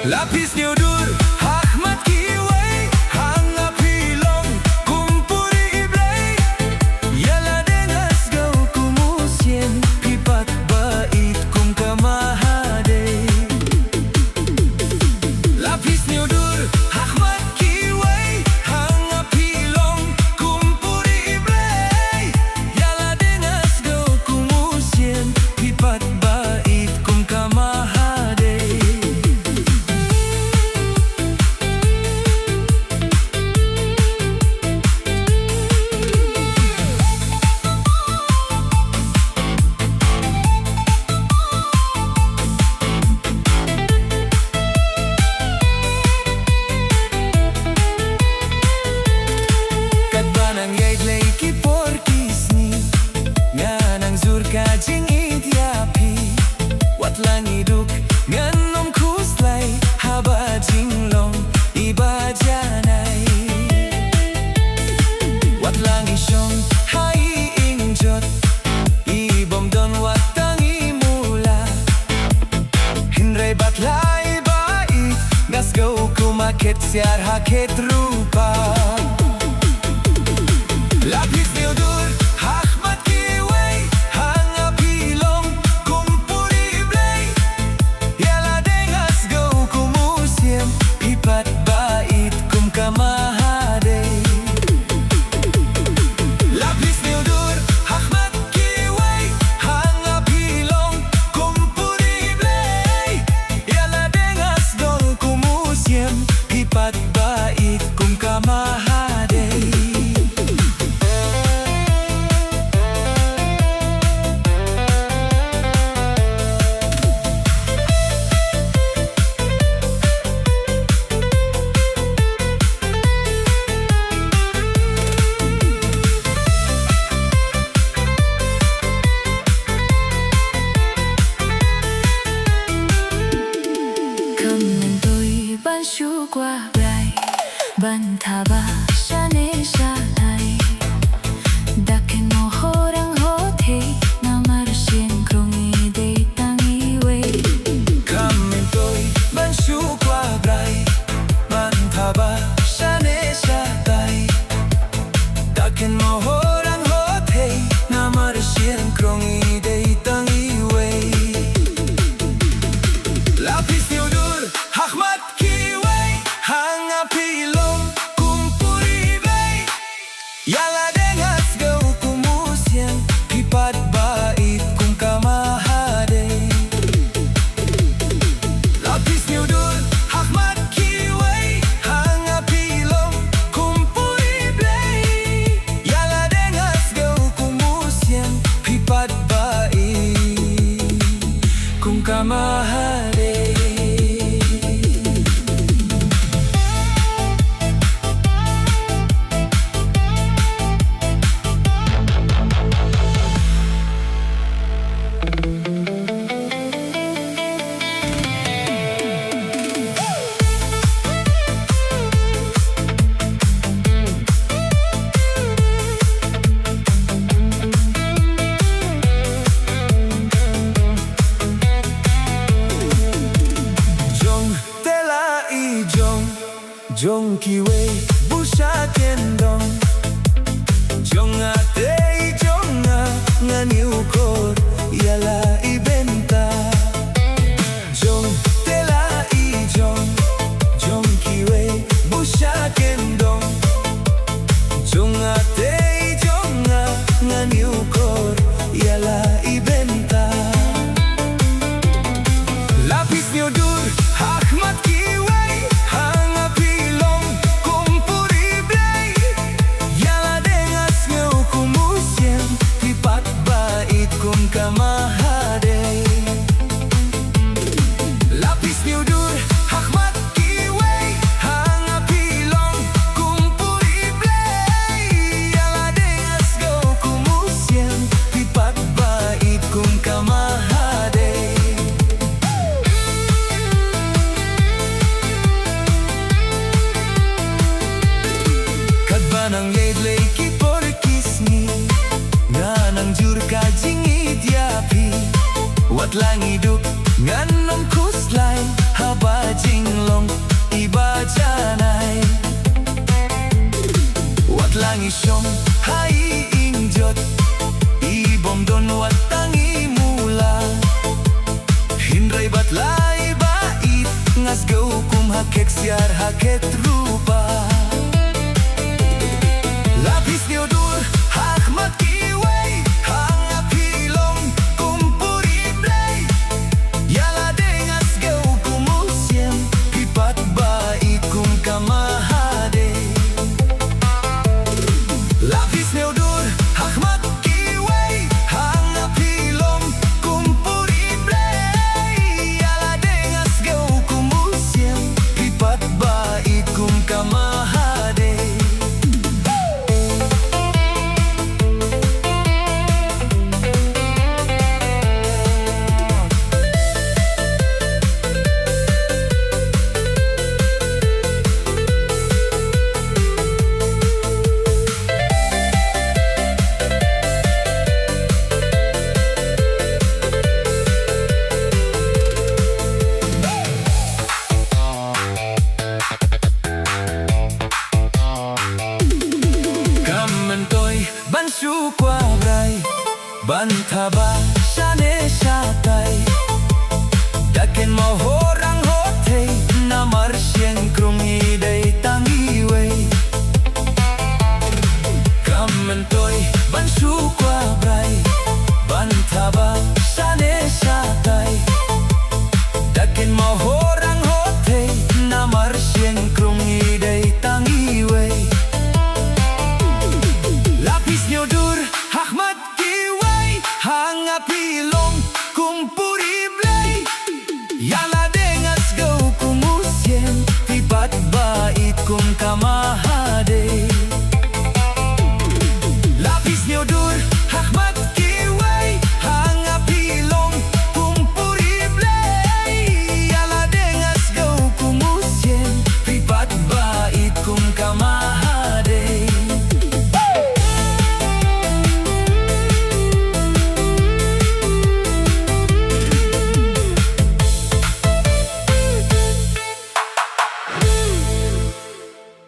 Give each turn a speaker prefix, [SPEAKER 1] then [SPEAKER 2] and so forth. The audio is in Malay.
[SPEAKER 1] Lapis nyudur Ahmad Kiway hanga pilong kumpuri iblay yala dengas gau kumusien pipat bait kum kamahade. Lapis nyudur Ahmad Kiway hanga pilong kumpuri iblay yala dengas gau kumusien pipat bait kum kamahade. Kajing idyapi wat langiduk nganom kuslay haba jinglong iba janay wat langisyong hai ingjot ibom don wat tangi mula hinray batlay bait nasgaw kumakit siar hakit rupa. Lapis nyudur Ahmad Kiway hanga pilong kumpuri iblay yala dengas gau kumusiem pipat bait kum kamahade. Lapis nyudur Ahmad Kiway hanga pilong kumpuri iblay yala dengas gau kumusiem pipat bait kum kamahade.
[SPEAKER 2] Shu qua brai ban thaba shane shanai daken mo horang hote namar sien krongi de tangi we
[SPEAKER 1] Kamen toy ban shu qua brai ban thaba shane shanai daken mo horang hote namar sien krongi de tangi we. Lapis nyudur Ahmad hanga pilong kumpuri iblay yala dengas gau kumusien pipat bait kum kamahade. Lapis nyudur Ahmad Kiway hanga pilong kumpuri iblay yala dengas gau kumusien pipat bait kum kamahade. Jong Kiway busha kendong jong ate jong ngani ukor yala ibenta jong tela jong Kiway busha kendong jong ate jong ngani ukor yala ibenta. Lapis nyudur Ahmad Kiway hanga pilong kumpuri iblay yala dengas ngau kumusien pipat bait kum kamahade. Lapis nyudur Ahmad Kiway hanga pilong kumpuri iblay yala dengas ngau kumusien pipat bait kum kamahade. Nang yedlay kipor kisni nganang jur kajing idyapi wat langiduk nganom kuslay haba jing dengas go kum hakek siar haket rupa. Lapis nyodur hakmat kiway hanga pilong kumpuri blay. Yala dengas go kumusiem pipat baik kum kamahade. Lapis nyodur hakmat kiway hanga pilong kumpuri blay. Yala dengas go kumusiem pipat baik kum kamahade. Ban su qua brai ban thaba shane shatai daken mo horang hote na marsien krungi dei tangi wei kamentoy ban su qua brai ban thaba shane shatai daken mo horang hote na marsien krungi dei tangi wei. Lapis nyodur hakmat kiway hanga pilong kumpuri blay. Yala dengas go kumusien pipat bait kum kamahal.